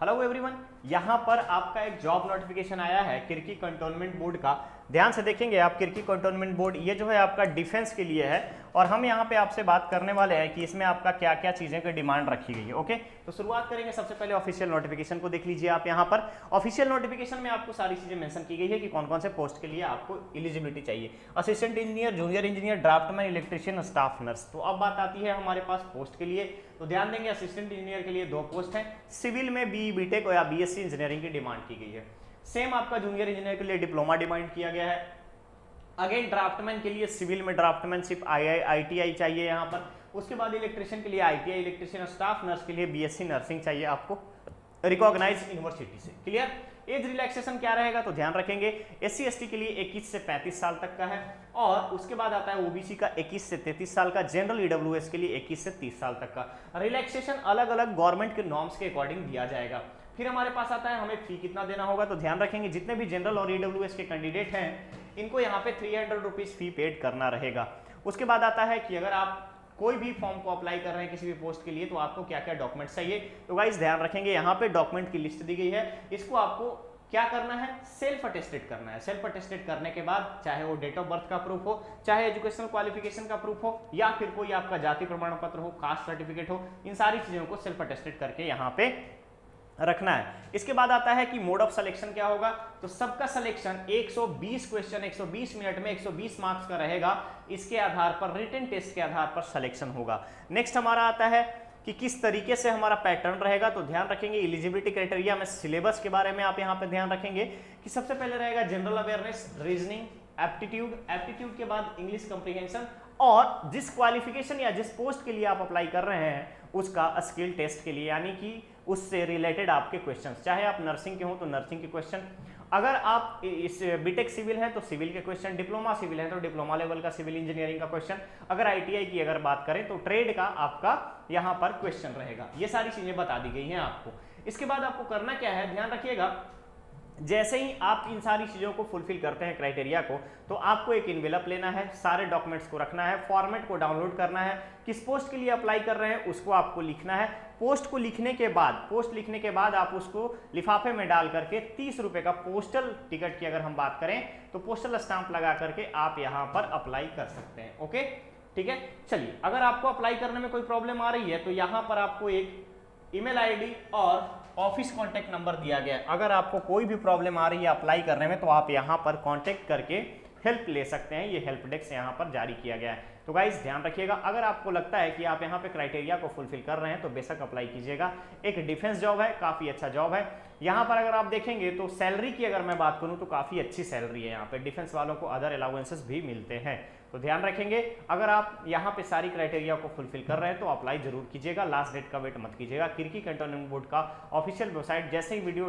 Hello everyone, यहाँ पर आपका एक जॉब नोटिफिकेशन आया है किर्की कंटोनमेंट बोर्ड का। ध्यान से देखेंगे आप, किर्की कंटोनमेंट बोर्ड ये जो है आपका डिफेंस के लिए है और हम यहाँ पे आपसे बात करने वाले हैं कि इसमें आपका क्या क्या चीज़ें की डिमांड रखी गई है। ओके, तो शुरुआत करेंगे। सबसे पहले ऑफिशियल नोटिफिकेशन को देख लीजिए आप। यहाँ पर ऑफिशियल नोटिफिकेशन में आपको सारी चीज़ें मेंशन की गई है कि कौन कौन से पोस्ट के लिए आपको एलिजिबिलिटी चाहिए। Assistant engineer, junior engineer, draftman, electrician, staff nurse. तो अब बात आती है हमारे पास पोस्ट के लिए। तो ध्यान देंगे, असिस्टेंट इंजीनियर के लिए 2 पोस्ट हैं। सिविल में BE बीटेक या BSc इंजीनियरिंग की डिमांड की गई है। सेम आपका जूनियर इंजीनियर के लिए डिप्लोमा डिमांड किया गया है। अगेन ड्राफ्टमैन के लिए सिविल में ड्राफ्टमैनशिप ITI चाहिए यहाँ पर। उसके बाद इलेक्ट्रिशियन के लिए ITI इलेक्ट्रिशियन, स्टाफ नर्स के लिए BSc नर्सिंग चाहिए आपको रिकॉग्नाइज यूनिवर्सिटी से। क्लियर। एज रिलैक्सेशन क्या रहेगा तो ध्यान रखेंगे, SC ST के लिए 21 से 35 साल तक का है और उसके बाद आता है OBC का 21 से 33 साल का, जनरल EWS के लिए 21 से 30 साल तक का। रिलैक्सेशन अलग अलग गवर्नमेंट के नॉर्म्स के अकॉर्डिंग दिया जाएगा। फिर हमारे पास आता है हमें फी कितना देना होगा। तो ध्यान रखेंगे, जितने भी जनरल और EWS के कैंडिडेट हैं इनको यहाँ पे 300 रुपीज फी पेड करना रहेगा। उसके बाद आता है कि अगर आप कोई भी फॉर्म को अप्लाई कर रहे हैं किसी भी पोस्ट के लिए तो आपको क्या क्या डॉक्यूमेंट्स चाहिए। तो गाइस ध्यान रखेंगे, यहाँ पे डॉक्यूमेंट की लिस्ट दी गई है। इसको आपको क्या करना है, सेल्फ अटेस्टेड करना है। सेल्फ अटेस्टेड करने के बाद चाहे वो डेट ऑफ बर्थ का प्रूफ हो, चाहे एजुकेशनल क्वालिफिकेशन का प्रूफ हो, या फिर कोई आपका जाति प्रमाण पत्र हो, कास्ट सर्टिफिकेट हो, इन सारी चीजों को सेल्फ अटेस्टेड करके यहाँ पे रखना है। इसके बाद आता है कि मोड ऑफ सिलेक्शन क्या होगा। तो सबका सिलेक्शन 120 क्वेश्चन 120 मिनट में 120 मार्क्स का रहेगा। इसके आधार पर रिटन टेस्ट के आधार पर सिलेक्शन होगा। नेक्स्ट हमारा आता है कि किस तरीके से हमारा पैटर्न रहेगा। तो ध्यान रखेंगे एलिजिबिलिटी क्राइटेरिया में सिलेबस के बारे में आप यहाँ पे ध्यान रखेंगे कि सबसे पहले रहेगा general awareness, reasoning, aptitude, aptitude के बाद इंग्लिश कंप्रीहेंशन और जिस क्वालिफिकेशन या जिस पोस्ट के लिए आप अप्लाई कर रहे हैं उसका स्किल टेस्ट के लिए, यानी कि उससे रिलेटेड आपके क्वेश्चंस। चाहे आप नर्सिंग के हो तो नर्सिंग के क्वेश्चन, अगर आप इस बीटेक सिविल है तो सिविल के क्वेश्चन, डिप्लोमा सिविल है तो डिप्लोमा लेवल का सिविल इंजीनियरिंग का क्वेश्चन, अगर ITI की अगर बात करें तो ट्रेड का आपका यहाँ पर क्वेश्चन रहेगा। ये सारी चीजें बता दी गई हैं आपको। इसके बाद आपको करना क्या है, ध्यान रखिएगा, जैसे ही आप इन सारी चीज़ों को फुलफिल करते हैं क्राइटेरिया को, तो आपको एक इन्वेलप लेना है, सारे डॉक्यूमेंट्स को रखना है, फॉर्मेट को डाउनलोड करना है, किस पोस्ट के लिए अप्लाई कर रहे हैं उसको आपको लिखना है। पोस्ट को लिखने के बाद, पोस्ट लिखने के बाद आप उसको लिफाफे में डाल करके 30 रुपये का पोस्टल टिकट की अगर हम बात करें तो पोस्टल स्टाम्प लगा करके आप यहाँ पर अप्लाई कर सकते हैं। ओके, ठीक है। चलिए, अगर आपको अप्लाई करने में कोई प्रॉब्लम आ रही है तो यहाँ पर आपको एक ईमेल ID और ऑफिस कॉन्टैक्ट नंबर दिया गया है। अगर आपको कोई भी प्रॉब्लम आ रही है अप्लाई करने में तो आप यहाँ पर कॉन्टैक्ट करके हेल्प ले सकते हैं। ये हेल्प डेस्क यहाँ पर जारी किया गया है। तो गाइस ध्यान रखिएगा, अगर आपको लगता है कि आप यहाँ पे क्राइटेरिया को फुलफिल कर रहे हैं तो बेशक अप्लाई कीजिएगा। एक डिफेंस जॉब है, काफ़ी अच्छा जॉब है। यहाँ पर अगर आप देखेंगे तो सैलरी की अगर मैं बात करूँ तो काफ़ी अच्छी सैलरी है। यहाँ पे डिफेंस वालों को अदर अलाउंसेस भी मिलते हैं। तो ध्यान रखेंगे, अगर आप यहाँ पे सारी क्राइटेरिया को फुलफिल कर रहे हैं तो अप्लाई जरूर कीजिएगा। लास्ट डेट का वेट मत कीजिएगा। किर्की कंटोनमेंट बोर्ड का ऑफिशियल वेबसाइट जैसे ही वीडियो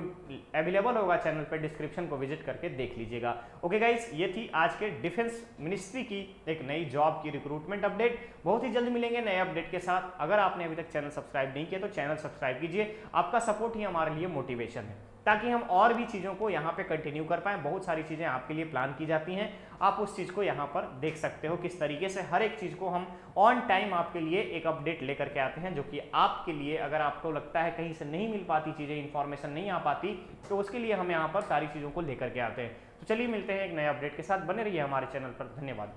अवेलेबल होगा चैनल पे डिस्क्रिप्शन को विजिट करके देख लीजिएगा। ओके गाइस, ये थी आज के डिफेंस मिनिस्ट्री की एक नई जॉब की रिक्रूटमेंट अपडेट। बहुत ही जल्द मिलेंगे नए अपडेट के साथ। अगर आपने अभी तक चैनल सब्सक्राइब नहीं किया तो चैनल सब्सक्राइब कीजिए। आपका सपोर्ट ही हमारे लिए मोटिवेशन है ताकि हम और भी चीज़ों को यहाँ पे कंटिन्यू कर पाएँ। बहुत सारी चीज़ें आपके लिए प्लान की जाती हैं, आप उस चीज़ को यहाँ पर देख सकते हो किस तरीके से हर एक चीज़ को हम ऑन टाइम आपके लिए एक अपडेट लेकर के आते हैं, जो कि आपके लिए अगर आपको लगता है कहीं से नहीं मिल पाती चीज़ें, इन्फॉर्मेशन नहीं आ पाती, तो उसके लिए हम यहाँ पर सारी चीज़ों को लेकर के आते हैं। तो चलिए मिलते हैं एक नए अपडेट के साथ। बने रहिए हमारे चैनल पर। धन्यवाद।